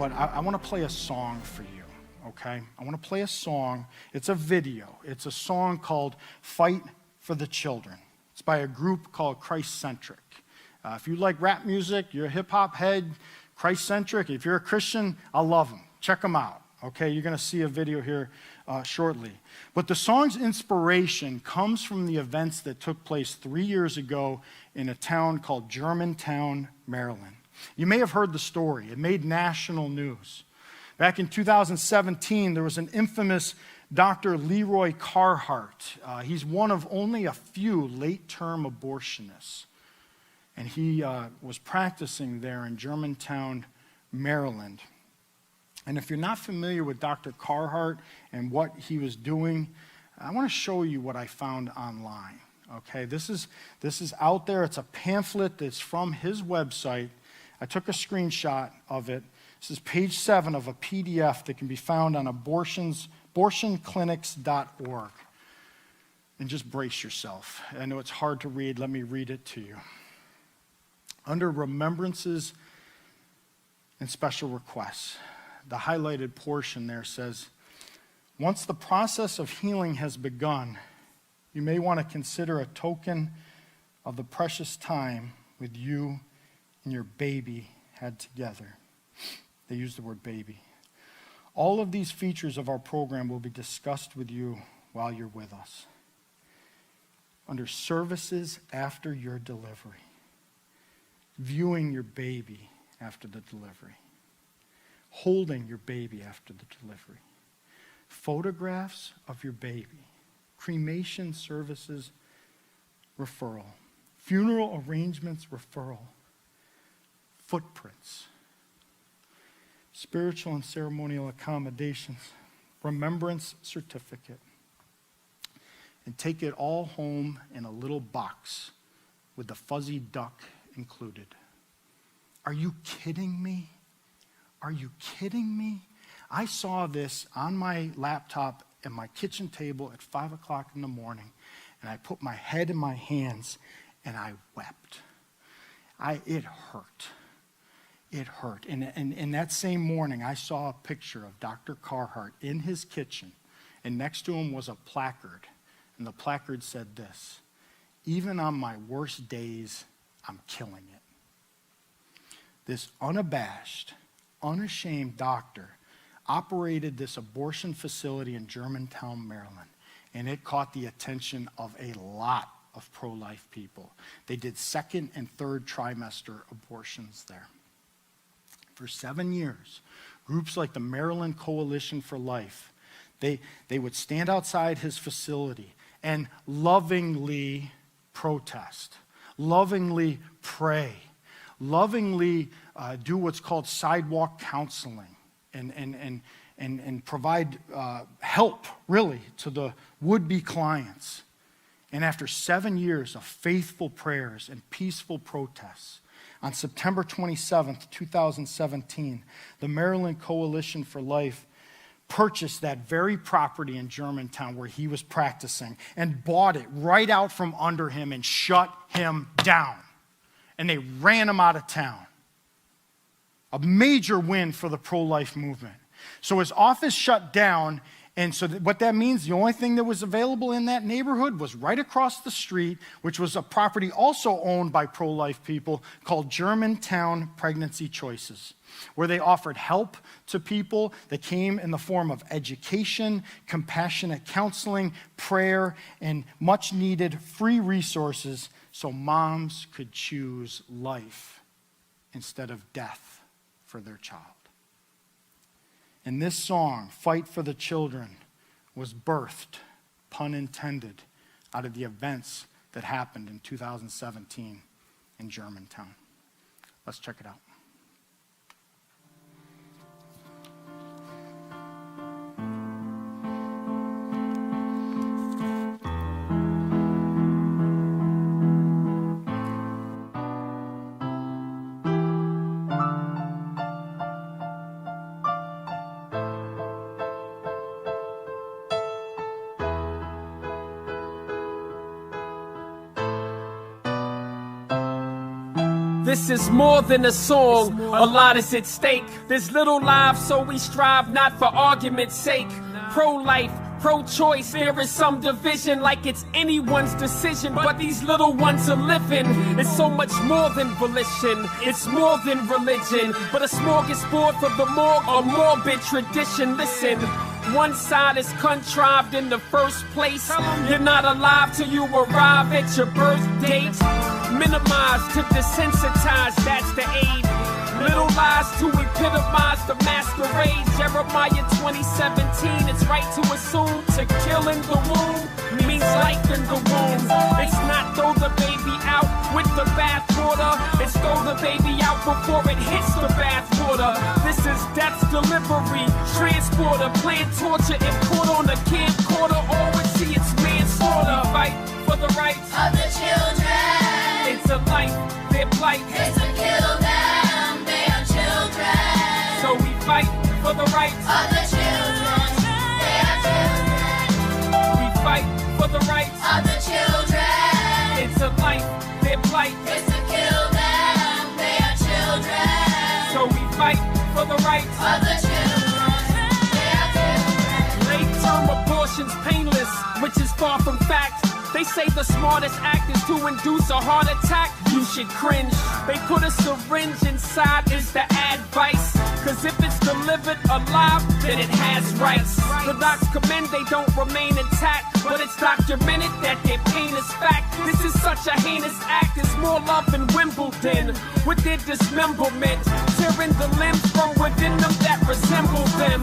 but I want to play a song for you, okay? I want to play a song. It's a video. It's a song called Fight for the Children. It's by a group called Christ-Centric. If you like rap music, you're a hip-hop head, Christ-Centric. If you're a Christian, I love them. Check them out, okay? You're going to see a video here shortly. But the song's inspiration comes from the events that took place 3 years ago in a town called Germantown, Maryland. You may have heard the story. It made national news. Back in 2017, there was an infamous Dr. Leroy Carhart. He's one of only a few late-term abortionists. And he was practicing there in Germantown, Maryland. And if you're not familiar with Dr. Carhart and what he was doing, I want to show you what I found online. Okay, this is out there. It's a pamphlet that's from his website. I took a screenshot of it. This is page 7 of a PDF that can be found on abortionclinics.org. And just brace yourself. I know it's hard to read. Let me read it to you. Under remembrances and special requests, the highlighted portion there says, once the process of healing has begun, you may want to consider a token of the precious time with you and your baby had together. They use the word baby. All of these features of our program will be discussed with you while you're with us. Under services after your delivery, viewing your baby after the delivery, holding your baby after the delivery, photographs of your baby, cremation services referral, funeral arrangements referral, footprints, spiritual and ceremonial accommodations, remembrance certificate, and take it all home in a little box with the fuzzy duck included. Are you kidding me? Are you kidding me? I saw this on my laptop at my kitchen table at 5 o'clock in the morning, and I put my head in my hands and I wept. It hurt. It hurt. And that same morning, I saw a picture of Dr. Carhart in his kitchen, and next to him was a placard. And the placard said this, even on my worst days, I'm killing it. This unabashed, unashamed doctor operated this abortion facility in Germantown, Maryland, and it caught the attention of a lot of pro-life people. They did second and third trimester abortions there. For 7 years, groups like the Maryland Coalition for Life, they would stand outside his facility and lovingly protest, lovingly pray, lovingly do what's called sidewalk counseling and provide help, really, to the would-be clients. And after 7 years of faithful prayers and peaceful protests, on September 27th, 2017, the Maryland Coalition for Life purchased that very property in Germantown where he was practicing and bought it right out from under him and shut him down. And they ran him out of town. A major win for the pro-life movement. So his office shut down, and so what that means, the only thing that was available in that neighborhood was right across the street, which was a property also owned by pro-life people called Germantown Pregnancy Choices, where they offered help to people that came in the form of education, compassionate counseling, prayer, and much needed free resources so moms could choose life instead of death for their child. And this song, Fight for the Children, was birthed, pun intended, out of the events that happened in 2017 in Germantown. Let's check it out. This is more than a song, a lot is at stake. There's little lives, so we strive not for argument's sake. Pro-life, pro-choice, there is some division like it's anyone's decision, but these little ones are living. It's so much more than volition, it's more than religion, but a smorgasbord for the morgue or morbid tradition. Listen, one side is contrived in the first place. You're not alive till you arrive at your birth date. Minimize to desensitize, that's the aid. Little lies to epitomize the masquerade. Jeremiah 20:17, it's right to assume to kill in the womb means life in the womb. It's not throw the baby out with the bathwater, it's throw the baby out before it hits the bathwater. This is death's delivery, transporter, planned torture, and put on a camcorder. Always see it's manslaughter. Fight for the rights of the children. It's a life, their plight It's to kill them, they are children. So we fight for the rights Of the children, they are children. We fight for the rights Of the children, It's a life, their plight it's to kill them, they are children. So we fight for the rights Of the children, they are children. Late-term abortion's painless, which is far from fact. They say the smartest act is to induce a heart attack. You should cringe. They put a syringe inside is the advice. Cause if it's delivered alive, then it has rights. The docs commend they don't remain intact, but it's documented that their pain is fact. This is such a heinous act, it's more love than Wimbledon. With their dismemberment, tearing the limbs from within them that resemble them.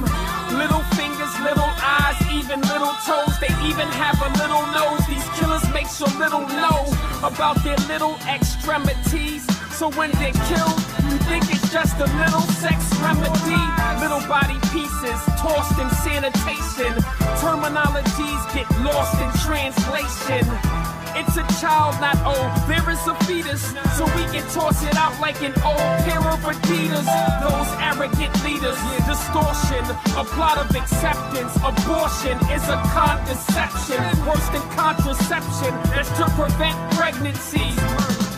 Little fingers, little eyes, even little toes. They even have a little nose. These killers make sure little know about their little extremities. So when they're killed, you think it's just a little sex remedy. Little body pieces tossed in sanitation. Terminologies get lost in translation. It's a child, not old. There is a fetus, so we can toss it out like an old pair of Adidas. Those arrogant leaders, distortion, a plot of acceptance. Abortion is a contraception, worse than contraception. That's to prevent pregnancy.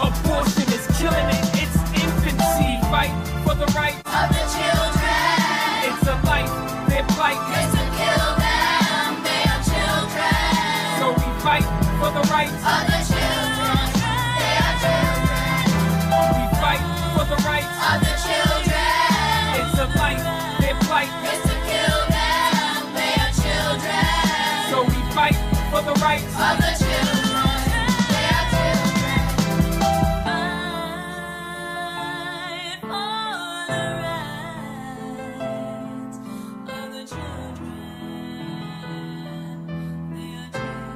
Abortion is killing it, it's infancy. Fight for the rights Of the children, It's a life, their plight. it's to kill them, they are children. So we fight for the rights Of the children, they are children. We fight for the rights Of the children, It's a life, their plight. it's to kill them, they are children. So we fight for the rights Of the children, they are children. Fight for the rights of the children, they are children.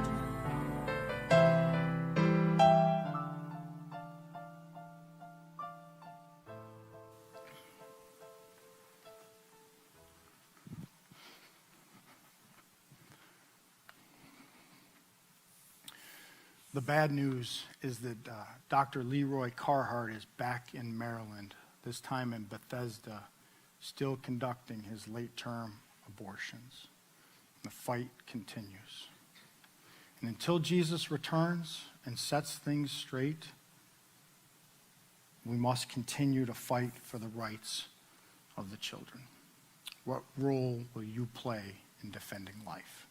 The bad news is that Dr. Leroy Carhart is back in Maryland, this time in Bethesda, still conducting his late-term abortions. The fight continues. And until Jesus returns and sets things straight, we must continue to fight for the rights of the children. What role will you play in defending life?